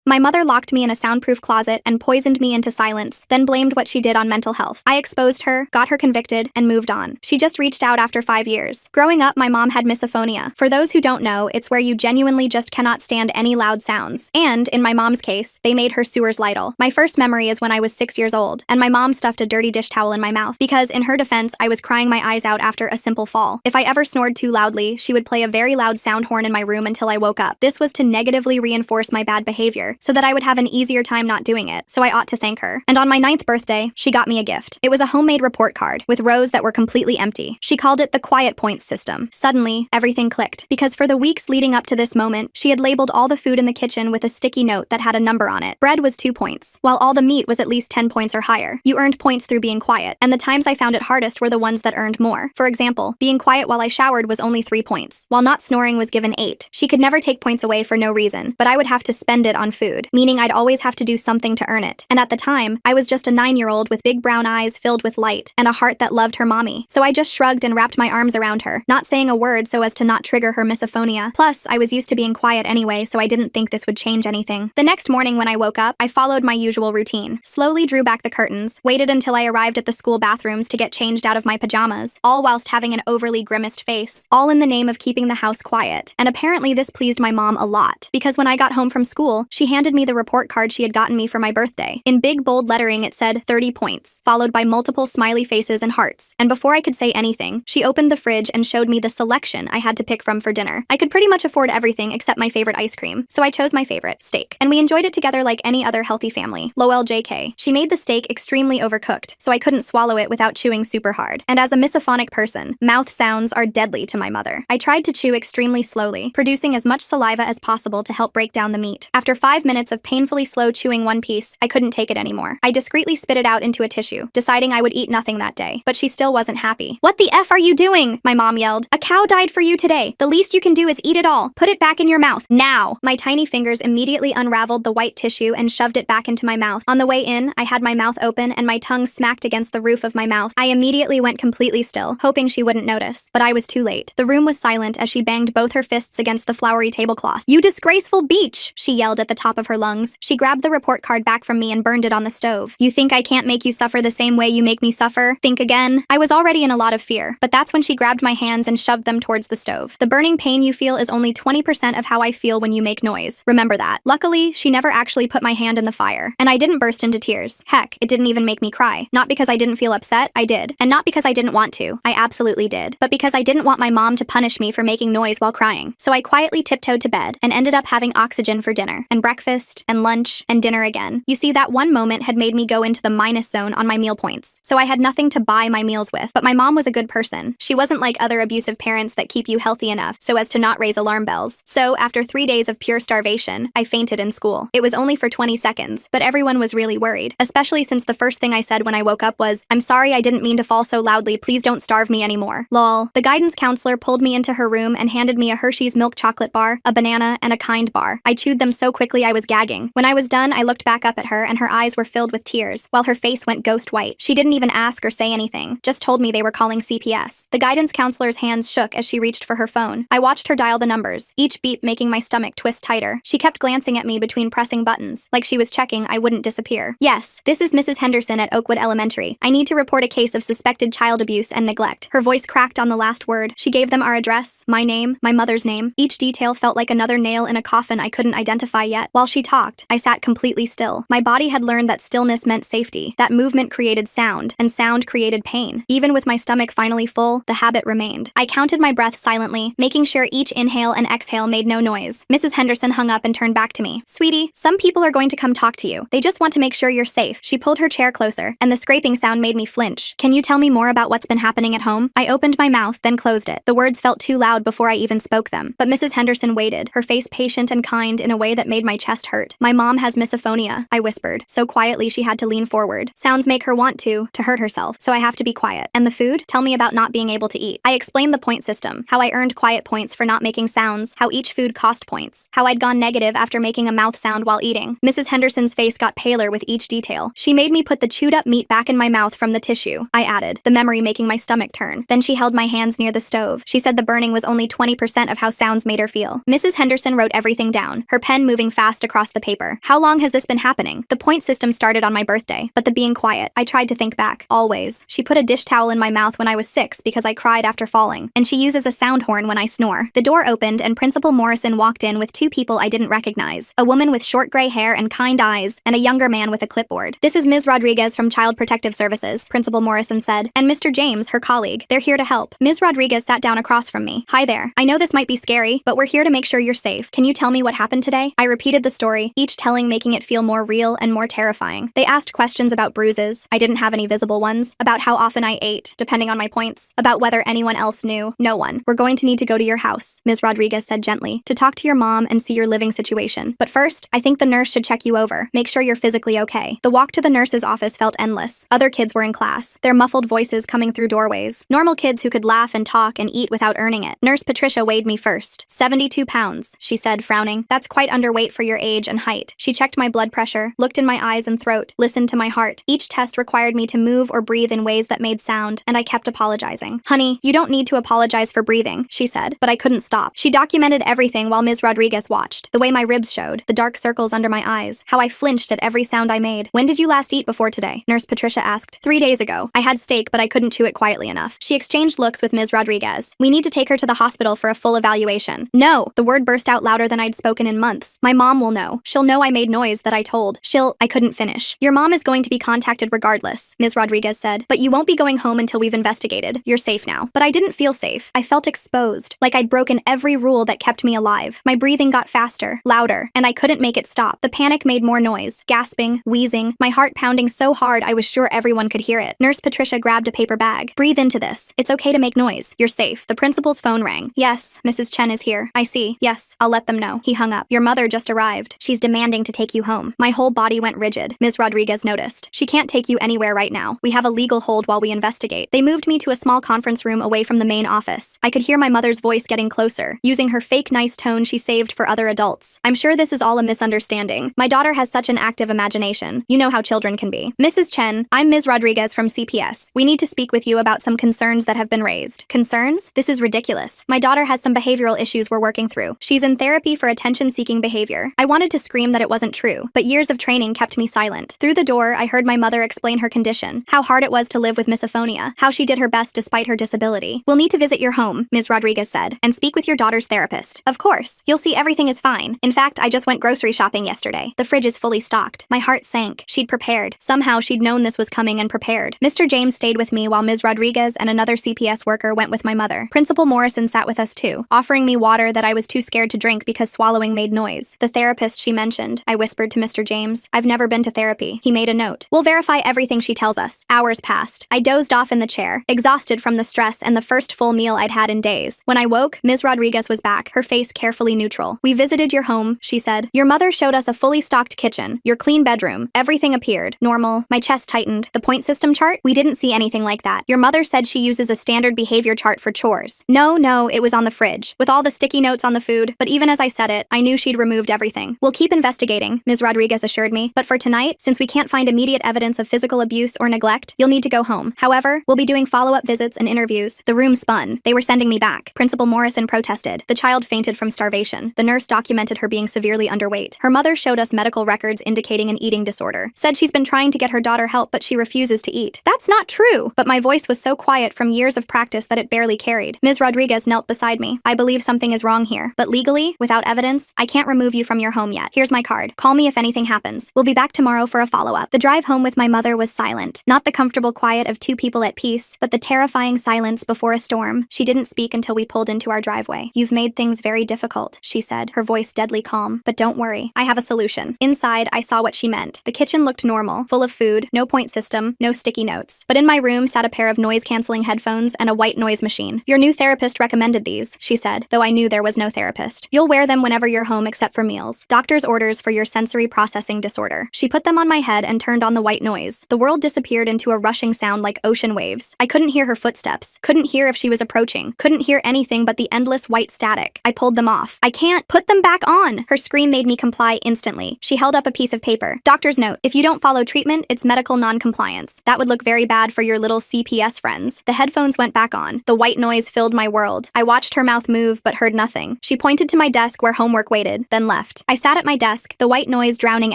My mother locked me in a soundproof closet and poisoned me into silence, then blamed what she did on mental health. I exposed her, got her convicted, and moved on. She just reached out after 5 years. Growing up, my mom had misophonia. For those who don't know, it's where you genuinely just cannot stand any loud sounds. And, in my mom's case, they made her sewers lidle. My first memory is when I was 6 years old, and my mom stuffed a dirty dish towel in my mouth because, in her defense, I was crying my eyes out after a simple fall. If I ever snored too loudly, she would play a very loud sound horn in my room until I woke up. This was to negatively reinforce my bad behavior, so that I would have an easier time not doing it, so I ought to thank her. And on my 9th birthday, she got me a gift. It was a homemade report card, with rows that were completely empty. She called it the quiet points system. Suddenly, everything clicked, because for the weeks leading up to this moment, she had labeled all the food in the kitchen with a sticky note that had a number on it. Bread was 2 points, while all the meat was at least 10 points or higher. You earned points through being quiet, and the times I found it hardest were the ones that earned more. For example, being quiet while I showered was only 3 points, while not snoring was given 8. She could never take points away for no reason, but I would have to spend it on food, meaning I'd always have to do something to earn it. And at the time, I was just a 9-year-old with big brown eyes filled with light and a heart that loved her mommy. So I just shrugged and wrapped my arms around her, not saying a word so as to not trigger her misophonia. Plus, I was used to being quiet anyway, so I didn't think this would change anything. The next morning when I woke up, I followed my usual routine. Slowly drew back the curtains, waited until I arrived at the school bathrooms to get changed out of my pajamas, all whilst having an overly grimaced face, all in the name of keeping the house quiet. And apparently this pleased my mom a lot, because when I got home from school, she handed me the report card she had gotten me for my birthday. In big bold lettering it said 30 points, followed by multiple smiley faces and hearts. And before I could say anything, she opened the fridge and showed me the selection I had to pick from for dinner. I could pretty much afford everything except my favorite ice cream, so I chose my favorite, steak. And we enjoyed it together like any other healthy family. Lol JK. She made the steak extremely overcooked, so I couldn't swallow it without chewing super hard. And as a misophonic person, mouth sounds are deadly to my mother. I tried to chew extremely slowly, producing as much saliva as possible to help break down the meat. After 5 minutes of painfully slow chewing one piece, I couldn't take it anymore. I discreetly spit it out into a tissue, deciding I would eat nothing that day. But she still wasn't happy. "What the F are you doing?" my mom yelled. "A cow died for you today. The least you can do is eat it all. Put it back in your mouth, now." My tiny fingers immediately unraveled the white tissue and shoved it back into my mouth. On the way in, I had my mouth open and my tongue smacked against the roof of my mouth. I immediately went completely still, hoping she wouldn't notice. But I was too late. The room was silent as she banged both her fists against the flowery tablecloth. "You disgraceful beach!" she yelled at the top of her lungs. She grabbed the report card back from me and burned it on the stove. "You think I can't make you suffer the same way you make me suffer? Think again." I was already in a lot of fear, but that's when she grabbed my hands and shoved them towards the stove. "The burning pain you feel is only 20% of how I feel when you make noise. Remember that." Luckily, she never actually put my hand in the fire, and I didn't burst into tears. Heck, it didn't even make me cry. Not because I didn't feel upset, I did. And not because I didn't want to, I absolutely did. But because I didn't want my mom to punish me for making noise while crying. So I quietly tiptoed to bed, and ended up having oxygen for dinner, and breakfast, and lunch, and dinner again. You see, that one moment had made me go into the minus zone on my meal points. So I had nothing to buy my meals with. But my mom was a good person. She wasn't like other abusive parents that keep you healthy enough so as to not raise alarm bells. So, after 3 days of pure starvation, I fainted in school. It was only for 20 seconds, but everyone was really worried, especially since the first thing I said when I woke up was, "I'm sorry I didn't mean to fall so loudly, please don't starve me anymore." Lol. The guidance counselor pulled me into her room and handed me a Hershey's milk chocolate bar, a banana, and a kind bar. I chewed them so quickly I was gagging. When I was done, I looked back up at her and her eyes were filled with tears, while her face went ghost white. She didn't even ask or say anything, just told me they were calling CPS. The guidance counselor's hands shook as she reached for her phone. I watched her dial the numbers, each beep making my stomach twist tighter. She kept glancing at me between pressing buttons, like she was checking I wouldn't disappear. "Yes, this is Mrs. Henderson at Oakwood Elementary. I need to report a case of suspected child abuse and neglect." Her voice cracked on the last word. She gave them our address, my name, my mother's name. Each detail felt like another nail in a coffin I couldn't identify yet. While she talked, I sat completely still. My body had learned that stillness meant safety, that movement created sound, and sound created pain. Even with my stomach finally full, the habit remained. I counted my breath silently, making sure each inhale and exhale made no noise. Mrs. Henderson hung up and turned back to me. "Sweetie, some people are going to come talk to you. They just want to make sure you're safe." She pulled her chair closer, and the scraping sound made me flinch. "Can you tell me more about what's been happening at home?" I opened my mouth, then closed it. The words felt too loud before I even spoke them. But Mrs. Henderson waited, her face patient and kind in a way that made my chest hurt. "My mom has misophonia," I whispered, so quietly she had to lean forward. "Sounds make her want to hurt herself, so I have to be quiet. And the food? Tell me about not being able to eat." I explained the point system, how I earned quiet points for not making sounds, how each food cost points, how I'd gone negative after making a mouth sound while eating. Mrs. Henderson's face got paler with each detail. She made me put the chewed up meat back in my mouth from the tissue, I added, the memory making my stomach turn. Then she held my hands near the stove. She said the burning was only 20% of how sounds made her feel. Mrs. Henderson wrote everything down, her pen moving fast fast across the paper. How long has this been happening? The point system started on my birthday, but the being quiet. I tried to think back. Always. She put a dish towel in my mouth when I was 6 because I cried after falling, and she uses a sound horn when I snore. The door opened and Principal Morrison walked in with 2 people I didn't recognize. A woman with short gray hair and kind eyes, and a younger man with a clipboard. "This is Ms. Rodriguez from Child Protective Services," Principal Morrison said, "and Mr. James, her colleague. They're here to help." Ms. Rodriguez sat down across from me. "Hi there. I know this might be scary, but we're here to make sure you're safe. Can you tell me what happened today?" I repeated the story, each telling making it feel more real and more terrifying. They asked questions about bruises. I didn't have any visible ones. About how often I ate, depending on my points. About whether anyone else knew. No one. "We're going to need to go to your house," Ms. Rodriguez said gently, "to talk to your mom and see your living situation. But first, I think the nurse should check you over. Make sure you're physically okay." The walk to the nurse's office felt endless. Other kids were in class, their muffled voices coming through doorways. Normal kids who could laugh and talk and eat without earning it. Nurse Patricia weighed me first. 72 pounds, she said, frowning. "That's quite underweight for your age and height." She checked my blood pressure, looked in my eyes and throat, listened to my heart. Each test required me to move or breathe in ways that made sound, and I kept apologizing. "Honey, you don't need to apologize for breathing," she said, but I couldn't stop. She documented everything while Ms. Rodriguez watched. The way my ribs showed, the dark circles under my eyes, how I flinched at every sound I made. "When did you last eat before today?" Nurse Patricia asked. 3 days ago. I had steak, but I couldn't chew it quietly enough. She exchanged looks with Ms. Rodriguez. "We need to take her to the hospital for a full evaluation." "No!" The word burst out louder than I'd spoken in months. "My mom will know. She'll know I made noise that I told. I couldn't finish. "Your mom is going to be contacted regardless," Ms. Rodriguez said, "but you won't be going home until we've investigated. You're safe now." But I didn't feel safe. I felt exposed, like I'd broken every rule that kept me alive. My breathing got faster, louder, and I couldn't make it stop. The panic made more noise, gasping, wheezing, my heart pounding so hard I was sure everyone could hear it. Nurse Patricia grabbed a paper bag. "Breathe into this. It's okay to make noise. You're safe." The principal's phone rang. "Yes, Mrs. Chen is here. I see. Yes, I'll let them know." He hung up. "Your mother just arrived. She's demanding to take you home." My whole body went rigid. Ms. Rodriguez noticed. "She can't take you anywhere right now. We have a legal hold while we investigate." They moved me to a small conference room away from the main office. I could hear my mother's voice getting closer, using her fake nice tone she saved for other adults. "I'm sure this is all a misunderstanding. My daughter has such an active imagination. You know how children can be. Mrs. Chen, I'm Ms. Rodriguez from CPS. We need to speak with you about some concerns that have been raised." "Concerns? This is ridiculous. My daughter has some behavioral issues we're working through. She's in therapy for attention-seeking behavior." I wanted to scream that it wasn't true, but years of training kept me silent. Through the door, I heard my mother explain her condition, how hard it was to live with misophonia, how she did her best despite her disability. "We'll need to visit your home," Ms. Rodriguez said, "and speak with your daughter's therapist." "Of course. You'll see everything is fine. In fact, I just went grocery shopping yesterday. The fridge is fully stocked." My heart sank. She'd prepared. Somehow she'd known this was coming and prepared. Mr. James stayed with me while Ms. Rodriguez and another CPS worker went with my mother. Principal Morrison sat with us too, offering me water that I was too scared to drink because swallowing made noise. "The therapist she mentioned," I whispered to Mr. James. "I've never been to therapy." He made a note. "We'll verify everything she tells us." Hours passed. I dozed off in the chair, exhausted from the stress and the first full meal I'd had in days. When I woke, Ms. Rodriguez was back, her face carefully neutral. "We visited your home," she said. "Your mother showed us a fully stocked kitchen, your clean bedroom. Everything appeared normal." My chest tightened. "The point system chart? We didn't see anything like that. Your mother said she uses a standard behavior chart for chores." No, it was on the fridge, with all the sticky notes on the food, but even as I said it, I knew she'd removed everything. "We'll keep investigating," Ms. Rodriguez assured me, "but for tonight, since we can't find immediate evidence of physical abuse or neglect, you'll need to go home. However, we'll be doing follow-up visits and interviews." The room spun. They were sending me back. Principal Morrison protested. The child fainted from starvation. The nurse documented her being severely underweight. Her mother showed us medical records indicating an eating disorder. Said she's been trying to get her daughter help, but she refuses to eat. "That's not true!" But my voice was so quiet from years of practice that it barely carried. Ms. Rodriguez knelt beside me. "I believe something is wrong here, but legally, without evidence, I can't remove you from your home yet. Here's my card. Call me if anything happens. We'll be back tomorrow for a follow-up." The drive home with my mother was silent. Not the comfortable quiet of two people at peace, but the terrifying silence before a storm. She didn't speak until we pulled into our driveway. "You've made things very difficult," she said, her voice deadly calm. "But don't worry. I have a solution." Inside, I saw what she meant. The kitchen looked normal, full of food, no point system, no sticky notes. But in my room sat a pair of noise-canceling headphones and a white noise machine. "Your new therapist recommended these," she said, though I knew there was no therapist. "You'll wear them whenever you're home except for meals. Doctor's orders for your sensory processing disorder." She put them on my head and turned on the white noise. The world disappeared into a rushing sound like ocean waves. I couldn't hear her footsteps, couldn't hear if she was approaching, couldn't hear anything but the endless white static. I pulled them off. "I can't! Put them back on!" Her scream made me comply instantly. She held up a piece of paper. "Doctor's note. If you don't follow treatment, it's medical non-compliance. That would look very bad for your little CPS friends." The headphones went back on. The white noise filled my world. I watched her mouth move but heard nothing. She pointed to my desk where homework waited, then left. perfect. I sat at my desk, the white noise drowning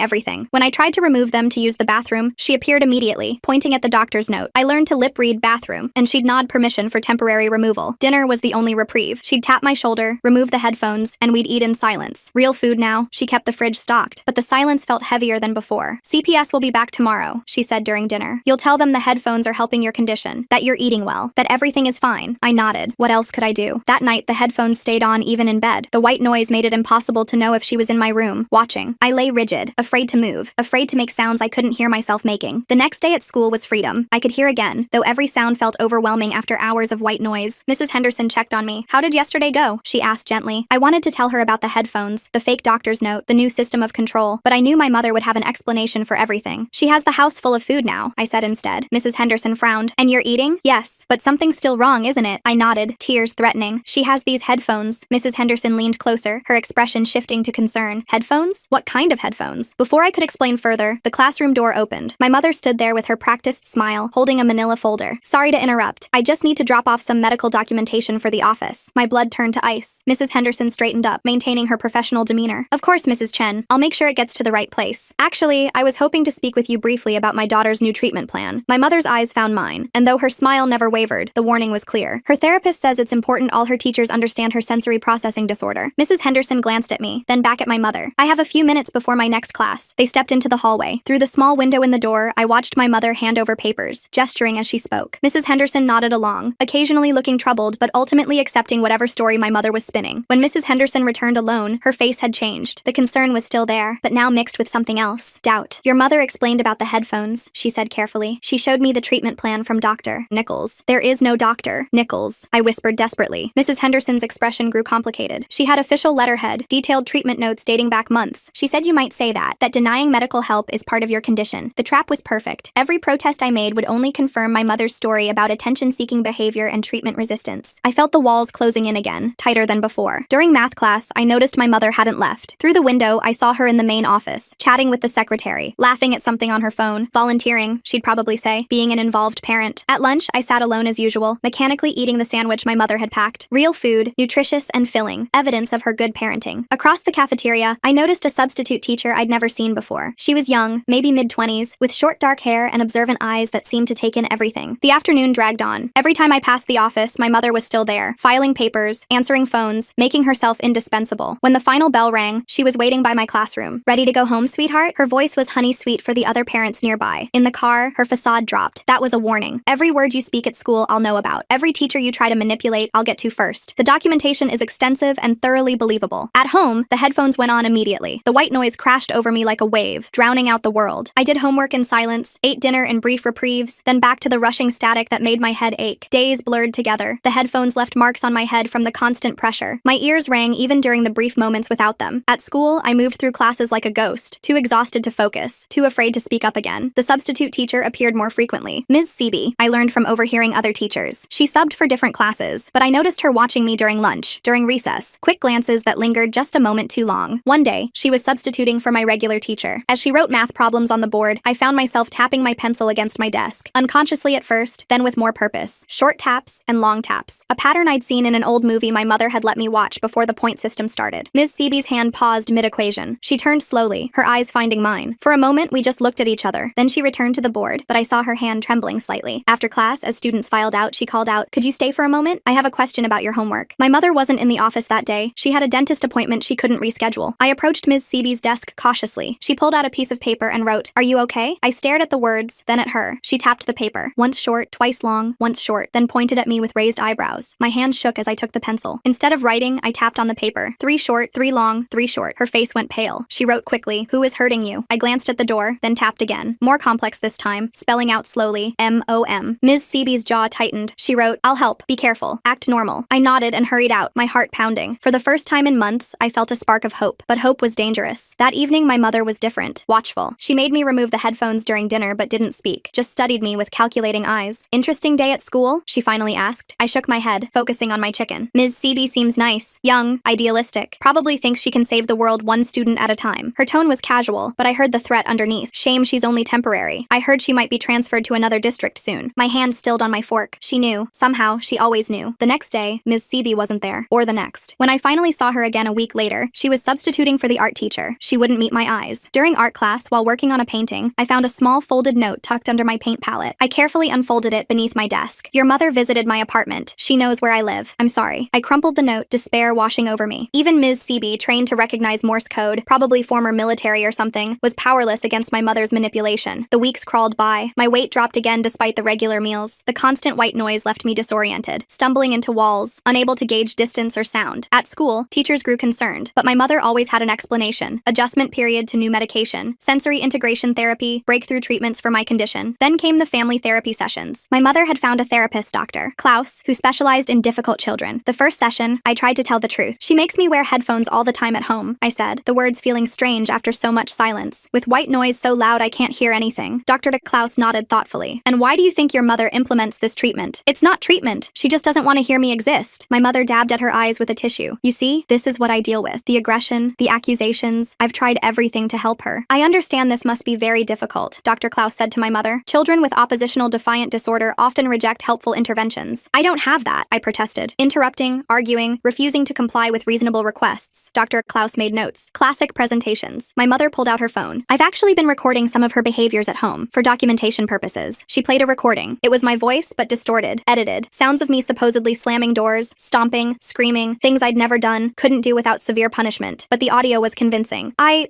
everything. When I tried to remove them to use the bathroom, she appeared immediately, pointing at the doctor's note. I learned to lip-read bathroom, and she'd nod permission for temporary removal. Dinner was the only reprieve. She'd tap my shoulder, remove the headphones, and we'd eat in silence. Real food now, she kept the fridge stocked, but the silence felt heavier than before. CPS will be back tomorrow, she said during dinner. You'll tell them the headphones are helping your condition, that you're eating well, that everything is fine. I nodded. What else could I do? That night, the headphones stayed on even in bed. The white noise made it impossible to know if she was in my room, watching. I lay rigid, afraid to move, afraid to make sounds I couldn't hear myself making. The next day at school was freedom. I could hear again, though every sound felt overwhelming after hours of white noise. Mrs. Henderson checked on me. How did yesterday go? She asked gently. I wanted to tell her about the headphones, the fake doctor's note, the new system of control, but I knew my mother would have an explanation for everything. She has the house full of food now, I said instead. Mrs. Henderson frowned. And you're eating? Yes, but something's still wrong, isn't it? I nodded, tears threatening. She has these headphones. Mrs. Henderson leaned closer, her expression shifting to concern. Headphones? What kind of headphones? Before I could explain further, the classroom door opened. My mother stood there with her practiced smile, holding a manila folder. Sorry to interrupt. I just need to drop off some medical documentation for the office. My blood turned to ice. Mrs. Henderson straightened up, maintaining her professional demeanor. Of course, Mrs. Chen. I'll make sure it gets to the right place. Actually, I was hoping to speak with you briefly about my daughter's new treatment plan. My mother's eyes found mine, and though her smile never wavered, the warning was clear. Her therapist says it's important all her teachers understand her sensory processing disorder. Mrs. Henderson glanced at me, then back at my mother. I have a few minutes before my next class. They stepped into the hallway. Through the small window in the door, I watched my mother hand over papers, gesturing as she spoke. Mrs. Henderson nodded along, occasionally looking troubled, but ultimately accepting whatever story my mother was spinning. When Mrs. Henderson returned alone, her face had changed. The concern was still there, but now mixed with something else. Doubt. Your mother explained about the headphones, she said carefully. She showed me the treatment plan from Dr. Nichols. There is no Dr. Nichols, I whispered desperately. Mrs. Henderson's expression grew complicated. She had official letterhead, detailed treatment notes dating back months. She said you might say that denying medical help is part of your condition. The trap was perfect. Every protest I made would only confirm my mother's story about attention-seeking behavior and treatment resistance. I felt the walls closing in again, tighter than before. During math class, I noticed my mother hadn't left. Through the window, I saw her in the main office, chatting with the secretary, laughing at something on her phone, volunteering, she'd probably say, being an involved parent. At lunch, I sat alone as usual, mechanically eating the sandwich my mother had packed. Real food, nutritious and filling, evidence of her good parenting. Across the cafeteria, I noticed a substitute teacher I'd never seen before. She was young, maybe mid-20s, with short dark hair and observant eyes that seemed to take in everything. The afternoon dragged on. Every time I passed the office, my mother was still there, filing papers, answering phones, making herself indispensable. When the final bell rang, she was waiting by my classroom. Ready to go home, sweetheart? Her voice was honey sweet for the other parents nearby. In the car, her facade dropped. That was a warning. Every word you speak at school, I'll know about. Every teacher you try to manipulate, I'll get to first. The documentation is extensive and thoroughly believable. At home, the headphones went on immediately. The white noise crashed over me like a wave, drowning out the world. I did homework in silence, ate dinner in brief reprieves, then back to the rushing static that made my head ache. Days blurred together. The headphones left marks on my head from the constant pressure. My ears rang even during the brief moments without them. At school, I moved through classes like a ghost, too exhausted to focus, too afraid to speak up again. The substitute teacher appeared more frequently. Ms. Seeby, I learned from overhearing other teachers. She subbed for different classes, but I noticed her watching me during lunch, during recess, quick glances that lingered just a moment too long. One day, she was substituting for my regular teacher. As she wrote math problems on the board, I found myself tapping my pencil against my desk, unconsciously at first, then with more purpose. Short taps and long taps. A pattern I'd seen in an old movie my mother had let me watch before the point system started. Ms. Seeby's hand paused mid-equation. She turned slowly, her eyes finding mine. For a moment, we just looked at each other. Then she returned to the board, but I saw her hand trembling slightly. After class, as students filed out, she called out, "Could you stay for a moment? I have a question about your homework." My mother wasn't in the office that day. She had a dentist appointment she couldn't reschedule. I approached Ms. Seeby's desk cautiously. She pulled out a piece of paper and wrote, "Are you okay?" I stared at the words, then at her. She tapped the paper. Once short, twice long, once short, then pointed at me with raised eyebrows. My hand shook as I took the pencil. Instead of writing, I tapped on the paper. 3 short, 3 long, 3 short. Her face went pale. She wrote quickly, "Who is hurting you?" I glanced at the door, then tapped again. More complex this time, spelling out slowly, M-O-M. Ms. Seeby's jaw tightened. She wrote, "I'll help. Be careful. Act normal." I nodded and hurried out, my heart pounding. For the first time in months, I felt a spark of hope. But hope was dangerous. That evening, my mother was different, watchful. She made me remove the headphones during dinner but didn't speak, just studied me with calculating eyes. "Interesting day at school?" she finally asked. I shook my head, focusing on my chicken. Ms. Seeby seems nice, young, idealistic. Probably thinks she can save the world one student at a time. Her tone was casual, but I heard the threat underneath. Shame she's only temporary. I heard she might be transferred to another district soon. My hand stilled on my fork. She knew. Somehow, she always knew. The next day, Ms. Seeby wasn't there. Or the next. When I finally saw her again a week later, she was substituting for the art teacher. She wouldn't meet my eyes. During art class, while working on a painting, I found a small folded note tucked under my paint palette. I carefully unfolded it beneath my desk. Your mother visited my apartment. She knows where I live. I'm sorry. I crumpled the note, despair washing over me. Even Ms. CB, trained to recognize Morse code, probably former military or something, was powerless against my mother's manipulation. The weeks crawled by. My weight dropped again despite the regular meals. The constant white noise left me disoriented, stumbling into walls, unable to gauge distance or sound. At school, teachers grew concerned, but my mother always had an explanation. Adjustment period to new medication, sensory integration therapy, breakthrough treatments for my condition. Then came the family therapy sessions. My mother had found a therapist, Dr. Klaus, who specialized in difficult children. The first session, I tried to tell the truth. She makes me wear headphones all the time at home, I said, the words feeling strange after so much silence. With white noise so loud I can't hear anything. Dr. Klaus nodded thoughtfully. And why do you think your mother implements this treatment? It's not treatment. She just doesn't want to hear me exist. My mother dabbed at her eyes with a tissue. You see, this is what I deal with. The aggression, the accusations. I've tried everything to help her. I understand this must be very difficult, Dr. Klaus said to my mother. Children with oppositional defiant disorder often reject helpful interventions. I don't have that, I protested, interrupting, arguing, refusing to comply with reasonable requests. Dr. Klaus made notes. Classic presentations. My mother pulled out her phone. I've actually been recording some of her behaviors at home for documentation purposes. She played a recording. It was my voice, but distorted, edited. Sounds of me supposedly slamming doors, stomping, screaming, things I'd never done, couldn't do without severe punishment. But the audio was convincing. I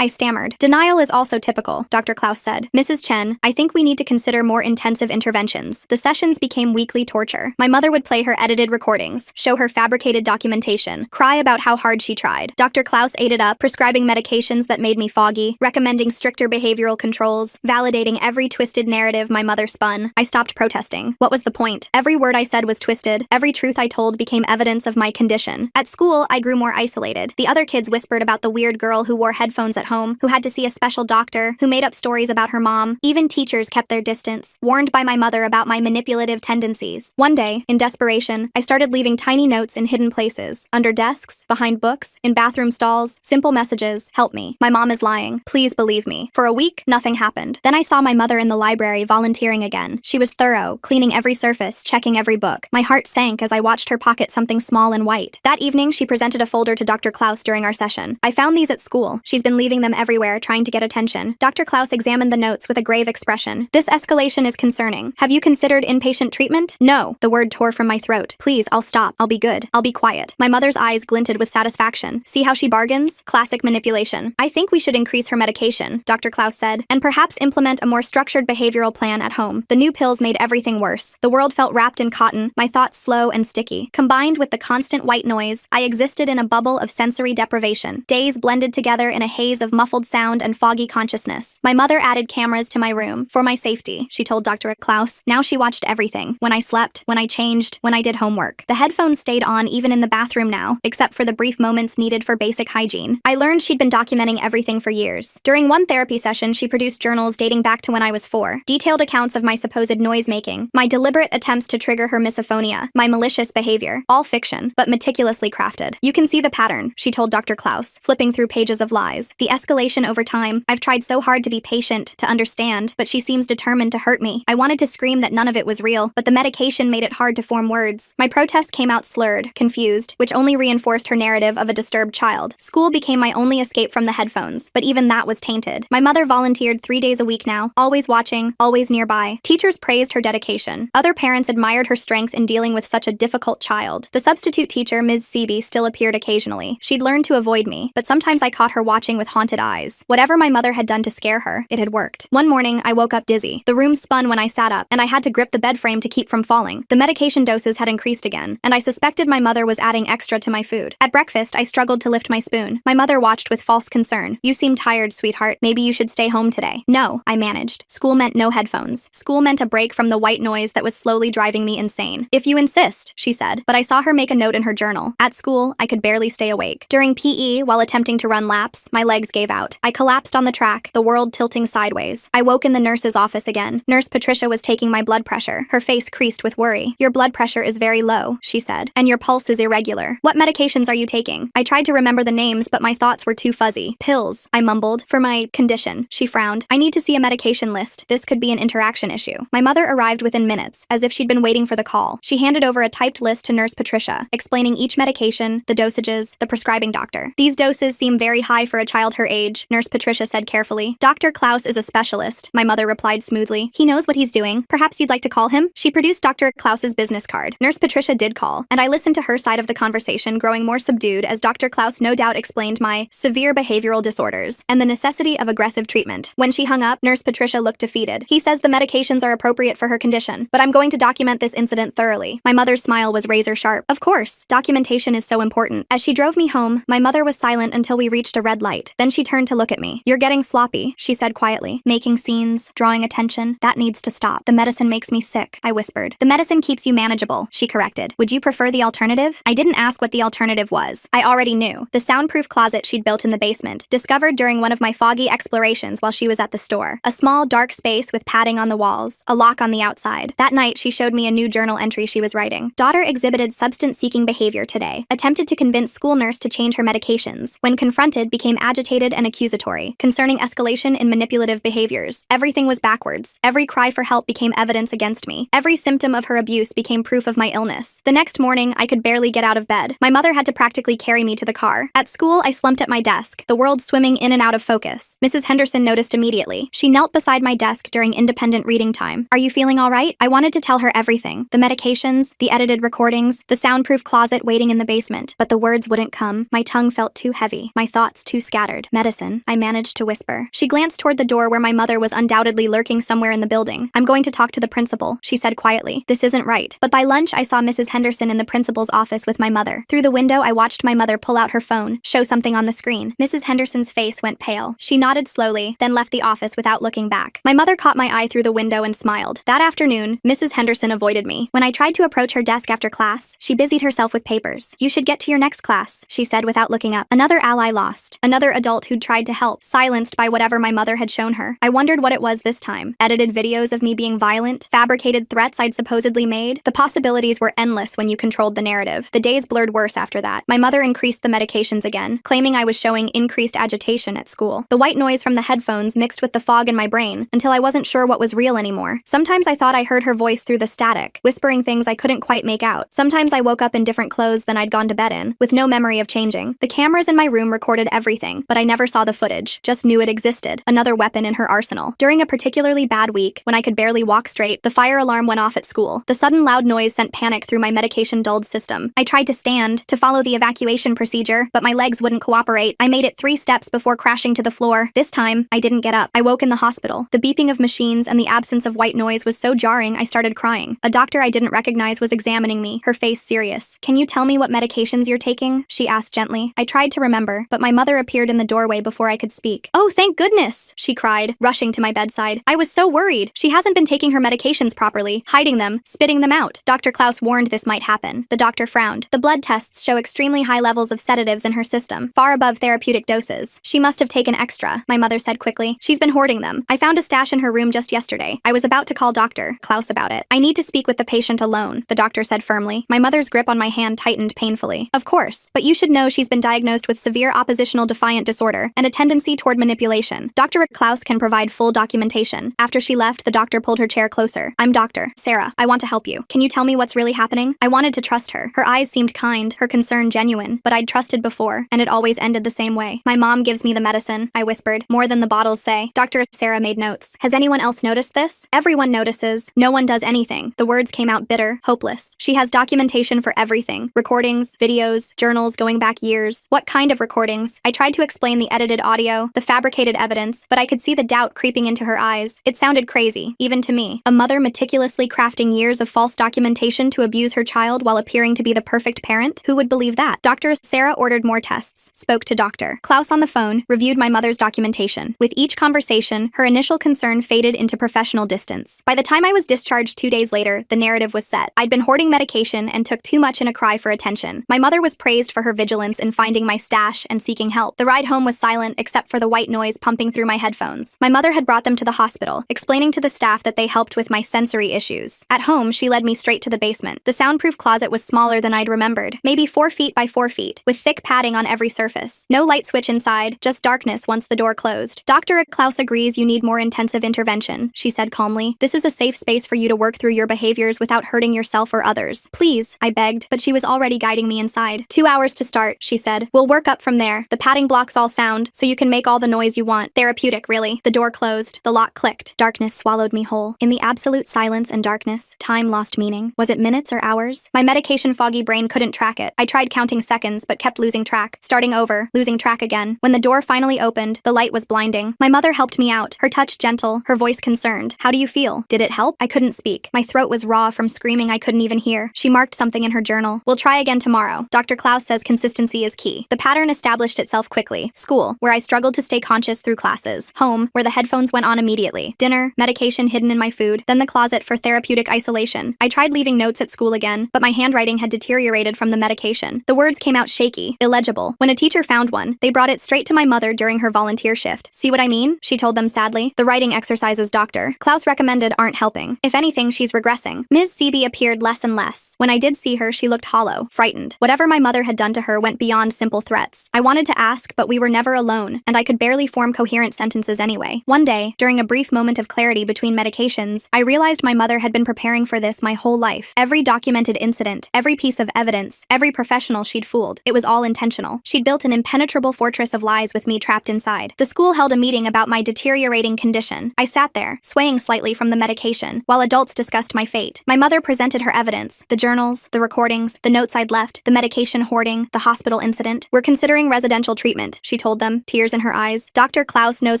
stammered. Denial is also typical, Dr. Klaus said. Mrs. Chen, I think we need to consider more intensive interventions. The sessions became weekly torture. My mother would play her edited recordings, show her fabricated documentation, cry about how hard she tried. Dr. Klaus ate it up, prescribing medications that made me foggy, recommending stricter behavioral controls, validating every twisted narrative my mother spun. I stopped protesting. What was the point? Every word I said was twisted. Every truth I told became evidence of my condition. At school, I grew more isolated. The other kids whispered about the weird girl who wore headphones at home, who had to see a special doctor, who made up stories about her mom. Even teachers kept their distance, warned by my mother about my manipulative tendencies. One day, in desperation, I started leaving tiny notes in hidden places, under desks, behind books, in bathroom stalls, simple messages, help me. My mom is lying. Please believe me. For a week, nothing happened. Then I saw my mother in the library volunteering again. She was thorough, cleaning every surface, checking every book. My heart sank as I watched her pocket something small and white. That evening, she presented a folder to Dr. Klaus during our session. I found these at school. She's been leaving them everywhere, trying to get attention. Dr. Klaus examined the notes with a grave expression. This escalation is concerning. Have you considered inpatient treatment? No. The word tore from my throat. Please, I'll stop. I'll be good. I'll be quiet. My mother's eyes glinted with satisfaction. See how she bargains? Classic manipulation. I think we should increase her medication, Dr. Klaus said, and perhaps implement a more structured behavioral plan at home. The new pills made everything worse. The world felt wrapped in cotton, my thoughts slow and sticky. Combined with the constant white noise, I existed in a bubble of sensory deprivation. Days blended together in a haze of muffled sound and foggy consciousness. My mother added cameras to my room, for my safety, she told Dr. Klaus. Now she watched everything. When I slept, when I changed, when I did homework. The headphones stayed on even in the bathroom now, except for the brief moments needed for basic hygiene. I learned she'd been documenting everything for years. During one therapy session, she produced journals dating back to when I was 4. Detailed accounts of my supposed noise-making, my deliberate attempts to trigger her misophonia, my malicious behavior. All fiction, but meticulously crafted. You can see the pattern, she told Dr. Klaus, flipping through pages of lies. The escalation over time. I've tried so hard to be patient, to understand, but she seems determined to hurt me. I wanted to scream that none of it was real, but the medication made it hard to form words. My protest came out slurred, confused, which only reinforced her narrative of a disturbed child. School became my only escape from the headphones, but even that was tainted. My mother volunteered 3 days a week now, always watching, always nearby. Teachers praised her dedication. Other parents admired her strength in dealing with such a difficult child. The substitute teacher, Ms. Sebi, still appeared occasionally. She'd learned to avoid me, but sometimes I caught her watching with haunted eyes. Whatever my mother had done to scare her, it had worked. One morning, I woke up dizzy. The room spun when I sat up, and I had to grip the bed frame to keep from falling. The medication doses had increased again, and I suspected my mother was adding extra to my food. At breakfast, I struggled to lift my spoon. My mother watched with false concern. You seem tired, sweetheart. Maybe you should stay home today. No, I managed. School meant no headphones. School meant a break from the white noise that was slowly driving me insane. If you insist, she said, but I saw her make a note in her journal. At school, I could barely stay awake. During PE, while attempting to run laps, my legs gave out. I collapsed on the track, the world tilting sideways. I woke in the nurse's office again. Nurse Patricia was taking my blood pressure. Her face creased with worry. Your blood pressure is very low, she said, and your pulse is irregular. What medications are you taking? I tried to remember the names, but my thoughts were too fuzzy. Pills, I mumbled. For my condition, she frowned. I need to see a medication list. This could be an interaction issue. My mother arrived within minutes, as if she'd been waiting for the call. She handed over a typed list to Nurse Patricia, explaining each medication, the dosages, the prescribing doctor. These doses seem very high for a child her age, Nurse Patricia said carefully. Dr. Klaus is a specialist, my mother replied smoothly. He knows what he's doing. Perhaps you'd like to call him? She produced Dr. Klaus's business card. Nurse Patricia did call, and I listened to her side of the conversation, growing more subdued as Dr. Klaus no doubt explained my severe behavioral disorders and the necessity of aggressive treatment. When she hung up, Nurse Patricia looked defeated. He says the medications are appropriate for her condition, but I'm going to document this incident thoroughly. My mother's smile was razor sharp. Of course, documentation is so important. As she drove me home, my mother was silent until we reached a red light. Then she turned to look at me. You're getting sloppy, she said quietly. Making scenes, drawing attention. That needs to stop. The medicine makes me sick, I whispered. The medicine keeps you manageable, she corrected. Would you prefer the alternative? I didn't ask what the alternative was. I already knew. The soundproof closet she'd built in the basement, discovered during one of my foggy explorations while she was at the store. A small, dark space with padding on the walls, a lock on the outside. That night, she showed me a new journal entry she was writing. Daughter exhibited substance-seeking behavior today. Attempted to convince school nurse to change her medications. When confronted, became agitated and accusatory, concerning escalation in manipulative behaviors. Everything was backwards. Every cry for help became evidence against me. Every symptom of her abuse became proof of my illness. The next morning, I could barely get out of bed. My mother had to practically carry me to the car. At school, I slumped at my desk, the world swimming in and out of focus. Mrs. Henderson noticed immediately. She knelt beside my desk during independent reading time. Are you feeling all right? I wanted to tell her everything. The medications, the edited recordings, the soundproof closet waiting in the basement. But the words wouldn't come. My tongue felt too heavy. My thoughts too scattered. Medicine, I managed to whisper. She glanced toward the door where my mother was undoubtedly lurking somewhere in the building. I'm going to talk to the principal, she said quietly. This isn't right. But by lunch, I saw Mrs. Henderson in the principal's office with my mother. Through the window, I watched my mother pull out her phone, show something on the screen. Mrs. Henderson's face went pale. She nodded slowly, then left the office without looking back. My mother caught my eye through the window and smiled. That afternoon, Mrs. Henderson avoided me. When I tried to approach her desk after class, she busied herself with papers. You should get to your next class, she said without looking up. Another ally lost. Another adult who'd tried to help, silenced by whatever my mother had shown her. I wondered what it was this time. Edited videos of me being violent, fabricated threats I'd supposedly made. The possibilities were endless when you controlled the narrative. The days blurred worse after that. My mother increased the medications again, claiming I was showing increased agitation at school. The white noise from the headphones mixed with the fog in my brain until I wasn't sure what was real anymore. Sometimes I thought I heard her voice through the static, whispering things I couldn't quite make out. Sometimes I woke up in different clothes than I'd gone to bed in, with no memory of changing. The cameras in my room recorded everything, but I never saw the footage, just knew it existed. Another weapon in her arsenal. During a particularly bad week, when I could barely walk straight, the fire alarm went off at school. The sudden loud noise sent panic through my medication-dulled system. I tried to stand, to follow the evacuation procedure, but my legs wouldn't cooperate. I made it 3 steps before crashing to the floor. This time, I didn't get up. I woke in the hospital. The beeping of machines and the absence of white noise was so jarring I started crying. A doctor I didn't recognize was examining me, her face serious. Can you tell me what medications you're taking? She asked gently. I tried to remember, but my mother appeared in the doorway before I could speak. Oh, thank goodness, she cried, rushing to my bedside. I was so worried. She hasn't been taking her medications properly, hiding them, spitting them out. Dr. Klaus warned this might happen. The doctor frowned. The blood tests show extremely high levels of sedatives in her system, far above therapeutic doses. She must have taken extra, my mother said quickly. She's been hoarding them. I found a stash in her room just yesterday. I was about to call Dr. Klaus about it. I need to speak with the patient alone, the doctor said firmly. My mother's grip on my hand tightened painfully. Of course, but you should know she's been diagnosed with severe oppositional defiant disorder and a tendency toward manipulation. Dr. Klaus can provide full documentation. After she left, the doctor pulled her chair closer. I'm Dr. Sarah. I want to help you. Can you tell me what's really happening? I wanted to trust her. Her eyes seemed kind, her concern genuine, but I'd trusted before, and it always ended the same way. My mom gives me the medicine, I whispered, more than the bottles say. Dr. Sarah made notes. Has anyone else noticed this? Everyone notices. No one does anything. The words came out bitter, hopeless. She has documentation for everything. Recordings, videos, journals going back years. What kind of recordings? I tried to explain the edited audio, the fabricated evidence, but I could see the doubt creeping into her eyes. It sounded crazy, even to me. A mother meticulously crafting years of false documentation to abuse her child while appearing to be the perfect parent? Who would believe that? Dr. Sarah ordered more tests, spoke to Dr. Klaus on the phone, reviewed my mother's documentation. With each conversation, her initial concern faded into professional distance. By the time I was discharged 2 days later, the narrative was set. I'd been hoarding medication and took too much in a cry for attention. My mother was praised for her vigilance in finding my stash and seeking help. The ride home was silent except for the white noise pumping through my headphones. My mother had brought them to the hospital, explaining to the staff that they helped with my sensory issues. At home, she led me straight to the basement. The soundproof closet was smaller than I'd remembered, maybe 4 feet by 4 feet, with thick padding on every surface. No light switch inside, just darkness once the door closed. Dr. Klaus agrees you need more intensive intervention, she said calmly. This is a safe space for you to work through your behaviors without hurting yourself or others. Please, I begged, but she was already guiding me inside. 2 hours to start, she said. We'll work up from there. The padding blocks all sound, so you can make all the noise you want. Therapeutic, really. The door closed. The lock clicked. Darkness swallowed me whole. In the absolute silence and darkness, time lost meaning. Was it minutes or hours? My medication-foggy brain couldn't track it. I tried counting seconds, but kept losing track. Starting over, losing track again. When the door finally opened, the light was blinding. My mother helped me out, her touch gentle, her voice concerned. How do you feel? Did it help? I couldn't speak. My throat was raw from screaming I couldn't even hear. She marked something in her journal. We'll try again tomorrow. Dr. Klaus says consistency is key. The pattern established itself quickly. School, where I struggled to stay conscious through classes. Home, where the headphones went on immediately. Dinner, medication hidden in my food. Then the closet for therapeutic isolation. I tried leaving notes at school again, but my handwriting had deteriorated from the medication. The words came out shaky, illegible. When a teacher found one, they brought it straight to my mother during her volunteer shift. See what I mean? She told them sadly. The writing exercises Dr. Klaus recommended aren't helping. If anything, she's regressing. Ms. Seeby appeared less and less. When I did see her, she looked hollow, frightened. Whatever my mother had done to her went beyond simple threats. I wanted to ask, but we were never alone, and I could barely form coherent sentences anyway. One day, during a brief moment of clarity between medications, I realized my mother had been preparing for this my whole life. Every documented incident, every piece of evidence, every professional she'd fooled. It was all intentional. She'd built an impenetrable fortress of lies with me trapped inside. The school held a meeting about my deteriorating condition. I sat there, swaying slightly from the medication, while adults discussed my fate. My mother presented her evidence, the journals, the recordings, the notes I'd left, the medication hoarding, the hospital incident. We're considering residential treatment, she told them, tears in her eyes. Dr. Klaus knows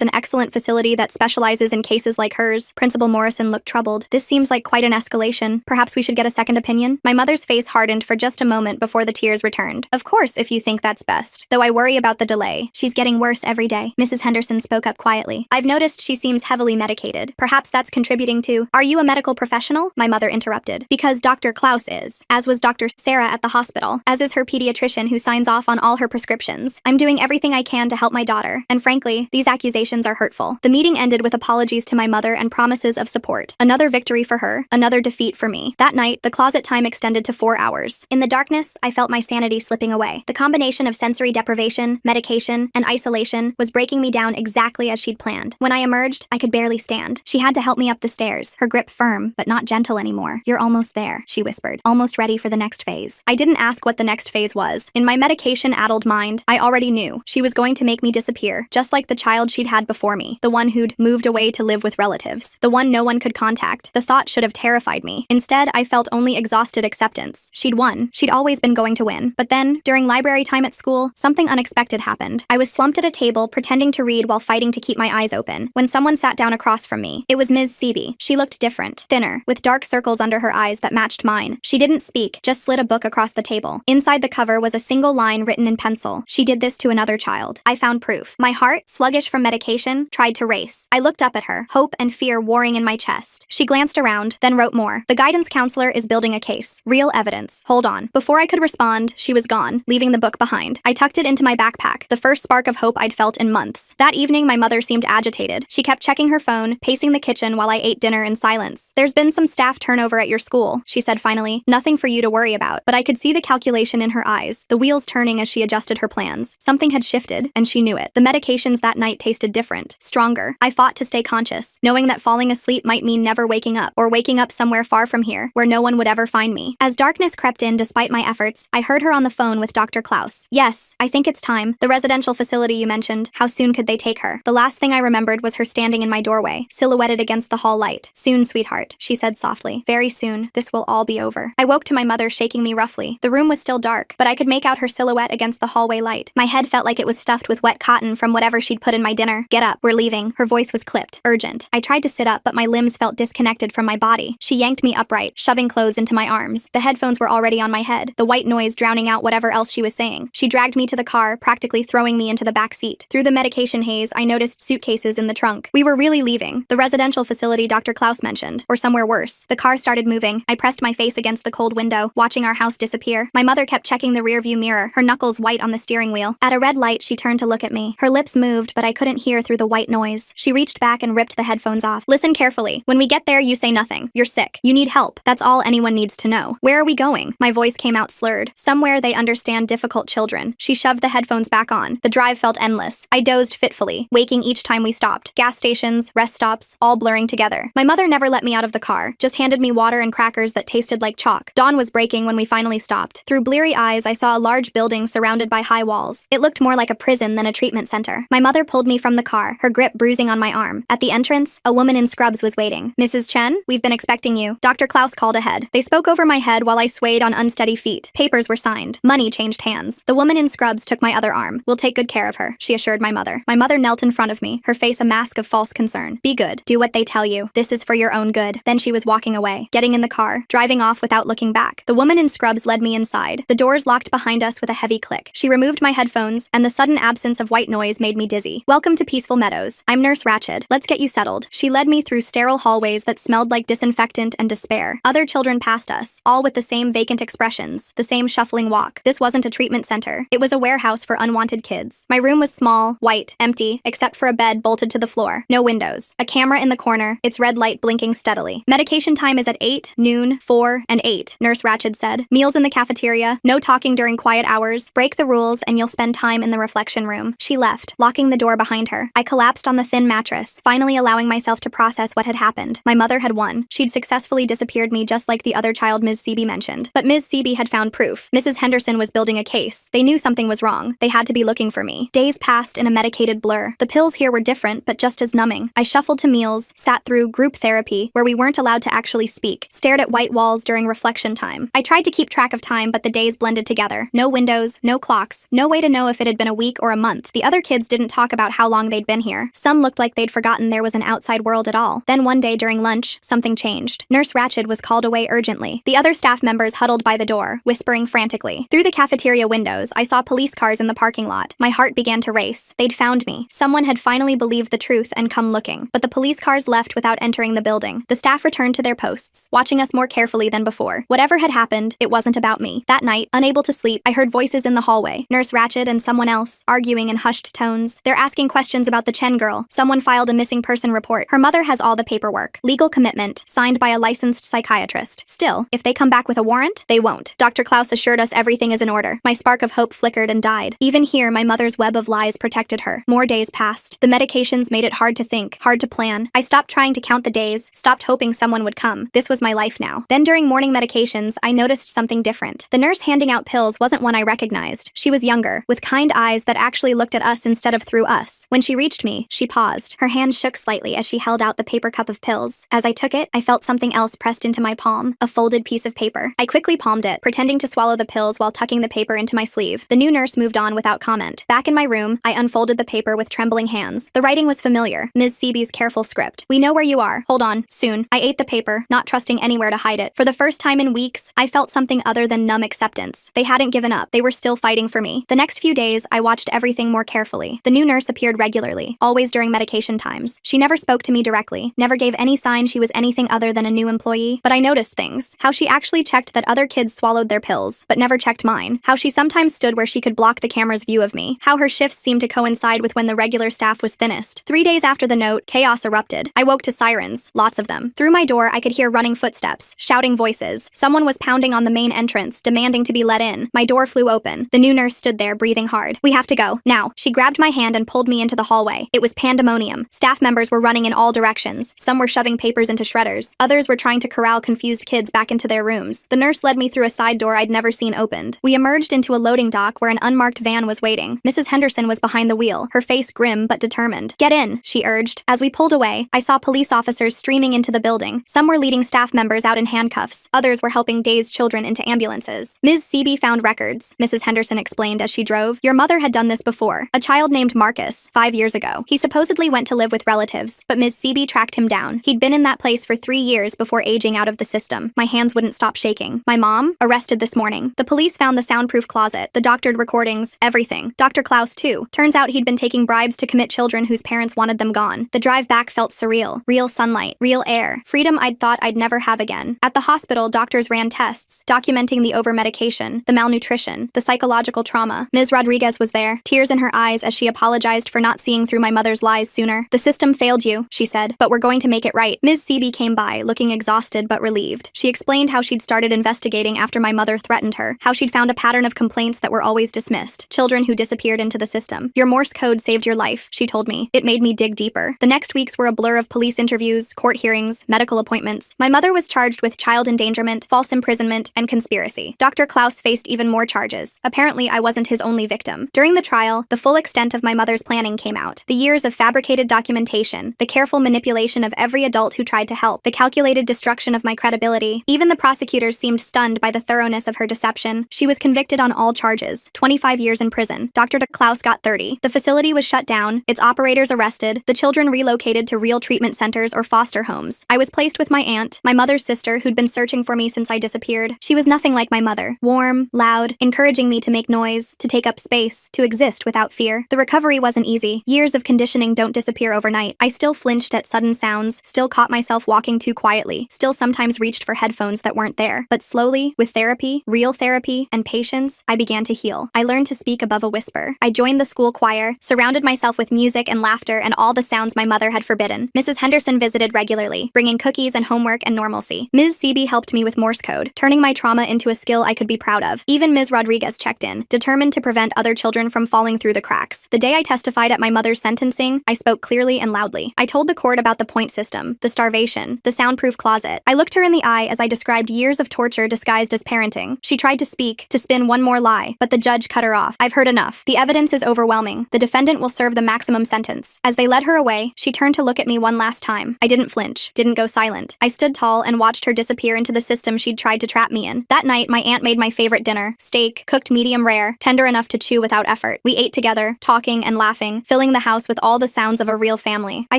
an excellent facility that specializes in cases like hers. Principal Morrison looked troubled. This seems like quite an escalation. Perhaps we should get a second opinion? My mother's face hardened for just a moment before the tears returned. Of course, if you think that's best. Though I worry about the delay. She's getting worse every day. Mrs. Henderson spoke up quietly. I've noticed she seems heavily medicated. Perhaps that's contributing to— Are you a medical professional? My mother interrupted. Because Dr. Klaus is. As was Dr. Sarah at the hospital. As is her pediatrician who signs off on all her prescriptions. I'm doing everything I can to help my daughter. And frankly, these accusations are hurtful. The meeting ended with apologies to my mother and promises of support. Another victory for her. Another defeat for me. That night, the closet time extended to 4 hours. In the darkness, I felt my sanity slipping away. The combination of sensory deprivation, medication, and isolation was breaking me down exactly as she'd planned. When I emerged, I could barely stand. She had to help me up the stairs, her grip firm, but not gentle anymore. You're almost there, she whispered, almost ready for the next phase. I didn't ask what the next phase was. In my medication-addled mind, I already knew. She was going to make me disappear, just like the child she'd had before me, the one who'd moved away to live with relatives, the one no one could contact. The thought should have terrified me. Instead, I felt only exhausted acceptance. She'd won. She'd always been going to win. But then, during library time at school, something unexpected happened. I was slumped at a table, pretending to read while fighting to keep my eyes open, when someone sat down across from me. It was Ms. Seeby. She looked different, thinner, with dark circles under her eyes that matched mine. She didn't speak, just slid a book across the table. Inside the cover was a single line written in pencil. She did this to another child. I found proof. My heart, sluggish from medication, tried to race. I looked up at her, hope and fear warring in my chest. She glanced around, then wrote more. The guidance counselor is building a case. Real evidence. Hold on. Before I could respond, she was gone, leaving the book behind. I tucked it into my backpack, the first spark of hope I'd felt in months. That evening, my mother seemed agitated. She kept checking her phone, pacing the kitchen while I ate dinner in silence. There's been some staff turnover at your school, she said finally. Nothing for you to worry about. But I could see the calculation in her eyes, the wheels turning as she adjusted her plans. Something had shifted, and she knew it. The medications that night tasted different, stronger. I fought to stay conscious, knowing that falling asleep might mean never waking up, or waking up somewhere far from here, where no one would ever find me. As darkness crept in despite my efforts, I heard her on the phone with Dr. Klaus. Yes, I think it's time. The residential facility you mentioned, how soon could they take her? The last thing I remembered was her standing in my doorway, silhouetted against the hall light. Soon, sweetheart, she said softly. Very soon, this will all be over. I woke to my mother shaking me roughly. The room was still dark, but I could make out her silhouette against the hallway light. My head felt like it was stuffed with wet cotton from whatever she'd put in my dinner. Get up, we're leaving. Her voice was clipped, urgent. I tried to sit up, but my limbs felt disconnected from my body. She yanked me upright, shoving clothes into my arms. The headphones were already on my head, the white noise drowning out whatever else she was saying. She dragged me to the car, practically throwing me into the back seat. Through the medication haze, I noticed suitcases in the trunk. We were really leaving. The residential facility Dr. Klaus mentioned, or somewhere worse. The car started moving. I pressed my face against the cold window, watching our house disappear. My mother kept checking the rearview mirror, her knuckles white on the steering wheel. At a red light, she turned to look at me. Her lips moved, but I couldn't hear through the white noise. She reached back and ripped the headphones off. Listen carefully. When we get there, you say nothing. You're sick. You need help. That's all anyone needs to know. Where are we going? My voice came out slurred. Somewhere they understand difficult children. She shoved the headphones back on. The drive felt endless. I dozed fitfully, waking each time we stopped. Gas stations, rest stops, all blurring together. My mother never let me out of the car, just handed me water and crackers that tasted like chalk. Dawn was breaking when we finally stopped. Through bleary eyes, I saw a large huge building surrounded by high walls. It looked more like a prison than a treatment center. My mother pulled me from the car, her grip bruising on my arm. At the entrance, a woman in scrubs was waiting. "Mrs. Chen, we've been expecting you." Dr. Klaus called ahead. They spoke over my head while I swayed on unsteady feet. Papers were signed. Money changed hands. The woman in scrubs took my other arm. "We'll take good care of her," she assured my mother. My mother knelt in front of me, her face a mask of false concern. "Be good. Do what they tell you. This is for your own good." Then she was walking away, getting in the car, driving off without looking back. The woman in scrubs led me inside. The doors locked behind us with a heavy click. She removed my headphones, and the sudden absence of white noise made me dizzy. "Welcome to Peaceful Meadows. I'm Nurse Ratched. Let's get you settled." She led me through sterile hallways that smelled like disinfectant and despair. Other children passed us, all with the same vacant expressions, the same shuffling walk. This wasn't a treatment center. It was a warehouse for unwanted kids. My room was small, white, empty, except for a bed bolted to the floor. No windows. A camera in the corner, its red light blinking steadily. "Medication time is at 8, noon, 4, and 8, Nurse Ratched said. "Meals in the cafeteria, no talking during quiet hours. Break the rules and you'll spend time in the reflection room." She left, locking the door behind her. I collapsed on the thin mattress, finally allowing myself to process what had happened. My mother had won. She'd successfully disappeared me just like the other child Ms. Seeby mentioned. But Ms. Seeby had found proof. Mrs. Henderson was building a case. They knew something was wrong. They had to be looking for me. Days passed in a medicated blur. The pills here were different, but just as numbing. I shuffled to meals, sat through group therapy, where we weren't allowed to actually speak, stared at white walls during reflection time. I tried to keep track of time, but the days blended together. No windows, no clocks, no way to know if it had been a week or a month. The other kids didn't talk about how long they'd been here. Some looked like they'd forgotten there was an outside world at all. Then one day during lunch, something changed. Nurse Ratched was called away urgently. The other staff members huddled by the door, whispering frantically. Through the cafeteria windows, I saw police cars in the parking lot. My heart began to race. They'd found me. Someone had finally believed the truth and come looking. But the police cars left without entering the building. The staff returned to their posts, watching us more carefully than before. Whatever had happened, it wasn't about me. That night, unable to sleep, I heard voices in the hallway. Nurse Ratched and someone else, arguing in hushed tones. They're asking questions about the Chen girl. Someone filed a missing person report. Her mother has all the paperwork. Legal commitment, signed by a licensed psychiatrist. Still, if they come back with a warrant, they won't. Dr. Klaus assured us everything is in order. My spark of hope flickered and died. Even here, my mother's web of lies protected her. More days passed. The medications made it hard to think, hard to plan. I stopped trying to count the days, stopped hoping someone would come. This was my life now. Then during morning medications, I noticed something different. The nurse handing out pills wasn't one I recognized. She was younger, with kind eyes that actually looked at us instead of through us. When she reached me, she paused. Her hand shook slightly as she held out the paper cup of pills. As I took it, I felt something else pressed into my palm, a folded piece of paper. I quickly palmed it, pretending to swallow the pills while tucking the paper into my sleeve. The new nurse moved on without comment. Back in my room, I unfolded the paper with trembling hands. The writing was familiar. Ms. Seeby's careful script. "We know where you are. Hold on. Soon." I ate the paper, not trusting anywhere to hide it. For the first time in weeks, I felt something other than numb acceptance. They hadn't given up. They were still fighting for me. The next few days, I watched everything more carefully. The new nurse appeared regularly, always during medication times. She never spoke to me directly, never gave any sign she was anything other than a new employee. But I noticed things. How she actually checked that other kids swallowed their pills, but never checked mine. How she sometimes stood where she could block the camera's view of me. How her shifts seemed to coincide with when the regular staff was thinnest. 3 days after the note, chaos erupted. I woke to sirens, lots of them. Through my door, I could hear running footsteps, shouting voices. Someone was pounding on the main entrance, demanding to be let in. My door flew open. The new nurse stood there, breathing hard. "We have to go, now." She grabbed my hand and pulled me into the hallway. It was pandemonium. Staff members were running in all directions. Some were shoving papers into shredders. Others were trying to corral confused kids back into their rooms. The nurse led me through a side door I'd never seen opened. We emerged into a loading dock where an unmarked van was waiting. Mrs. Henderson was behind the wheel, her face grim but determined. "Get in," she urged. As we pulled away, I saw police officers streaming into the building. Some were leading staff members out in handcuffs. Others were helping dazed children into ambulances. "Ms. Seeby found records," Mrs. Henderson explained as she drove. "Your mother had done this before. A child named Marcus, 5 years ago. He supposedly went to live with relatives, but Ms. Seeby tracked him down. He'd been in that place for 3 years before aging out of the system." My hands wouldn't stop shaking. "My mom? Arrested this morning. The police found the soundproof closet, the doctored recordings, everything. Dr. Klaus, too. Turns out he'd been taking bribes to commit children whose parents wanted them gone. The drive back felt surreal. Real sunlight, real air, freedom I'd thought I'd never have again. At the hospital, doctors ran tests, documenting the over-medication, the malnutrition, the psychological trauma. Ms. Rodriguez was there, tears in her eyes as she apologized for not seeing through my mother's lies sooner. "The system failed you," she said, "but we're going to make it right." Ms. Seeby came by, looking exhausted but relieved. She explained how she'd started investigating after my mother threatened her, how she'd found a pattern of complaints that were always dismissed, children who disappeared into the system. "Your Morse code saved your life," she told me. It made me dig deeper. The next weeks were a blur of police interviews, court hearings, medical appointments. My mother was charged with child endangerment, false imprisonment, and conspiracy. Dr. Klaus faced even more charges. charges. Apparently, I wasn't his only victim. During the trial, the full extent of my mother's planning came out. The years of fabricated documentation, the careful manipulation of every adult who tried to help, the calculated destruction of my credibility. Even the prosecutors seemed stunned by the thoroughness of her deception. She was convicted on all charges, 25 years in prison. Dr. Klaus got 30. The facility was shut down, its operators arrested, the children relocated to real treatment centers or foster homes. I was placed with my aunt, my mother's sister, who'd been searching for me since I disappeared. She was nothing like my mother. Warm, loud, encouraging me to make noise, to take up space, to exist without fear. The recovery wasn't easy. Years of conditioning don't disappear overnight. I still flinched at sudden sounds, still caught myself walking too quietly, still sometimes reached for headphones that weren't there. But slowly, with therapy, real therapy, and patience, I began to heal. I learned to speak above a whisper. I joined the school choir, surrounded myself with music and laughter and all the sounds my mother had forbidden. Mrs. Henderson visited regularly, bringing cookies and homework and normalcy. Ms. Seeby helped me with Morse code, turning my trauma into a skill I could be proud of. Even Ms. Rodriguez checked in, determined to prevent other children from falling through the cracks. The day I testified at my mother's sentencing, I spoke clearly and loudly. I told the court about the point system, the starvation, the soundproof closet. I looked her in the eye as I described years of torture disguised as parenting. She tried to speak, to spin one more lie, but the judge cut her off. I've heard enough. The evidence is overwhelming. The defendant will serve the maximum sentence. As they led her away, she turned to look at me one last time. I didn't flinch, didn't go silent. I stood tall and watched her disappear into the system she'd tried to trap me in. That night, my aunt made my favorite dinner, steak, cooked medium rare, tender enough to chew without effort. We ate together, talking and laughing, filling the house with all the sounds of a real family. I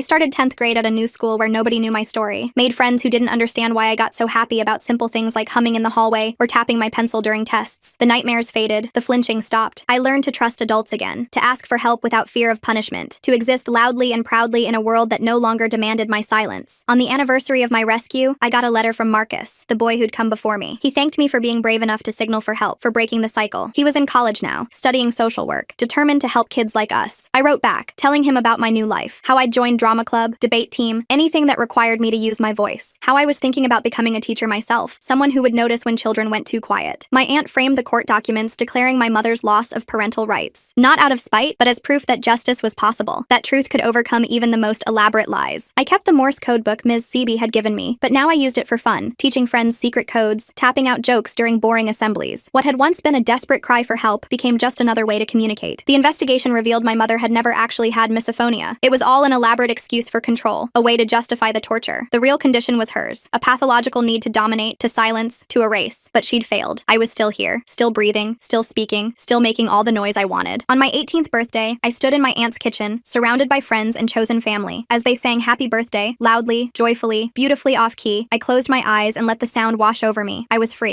started 10th grade at a new school where nobody knew my story, made friends who didn't understand why I got so happy about simple things like humming in the hallway or tapping my pencil during tests. The nightmares faded, the flinching stopped. I learned to trust adults again, to ask for help without fear of punishment, to exist loudly and proudly in a world that no longer demanded my silence. On the anniversary of my rescue, I got a letter from Marcus, the boy who'd come before me. He thanked me for being brave enough to signal for help, for breaking the cycle. He was in college now, studying social work, determined to help kids like us. I wrote back, telling him about my new life, how I'd joined drama club, debate team, anything that required me to use my voice, how I was thinking about becoming a teacher myself, someone who would notice when children went too quiet. My aunt framed the court documents declaring my mother's loss of parental rights, not out of spite, but as proof that justice was possible, that truth could overcome even the most elaborate lies. I kept the Morse code book Ms. Seeby had given me, but now I used it for fun, teaching friends secret codes, tapping out jokes during boring assemblies. What had once been a desperate cry for help became just another way to communicate. The investigation revealed my mother had never actually had misophonia. It was all an elaborate excuse for control, a way to justify the torture. The real condition was hers, a pathological need to dominate, to silence, to erase. But she'd failed. I was still here, still breathing, still speaking, still making all the noise I wanted. On my 18th birthday, I stood in my aunt's kitchen, surrounded by friends and chosen family. As they sang happy birthday, loudly, joyfully, beautifully off-key, I closed my eyes and let the sound wash over me. I was free.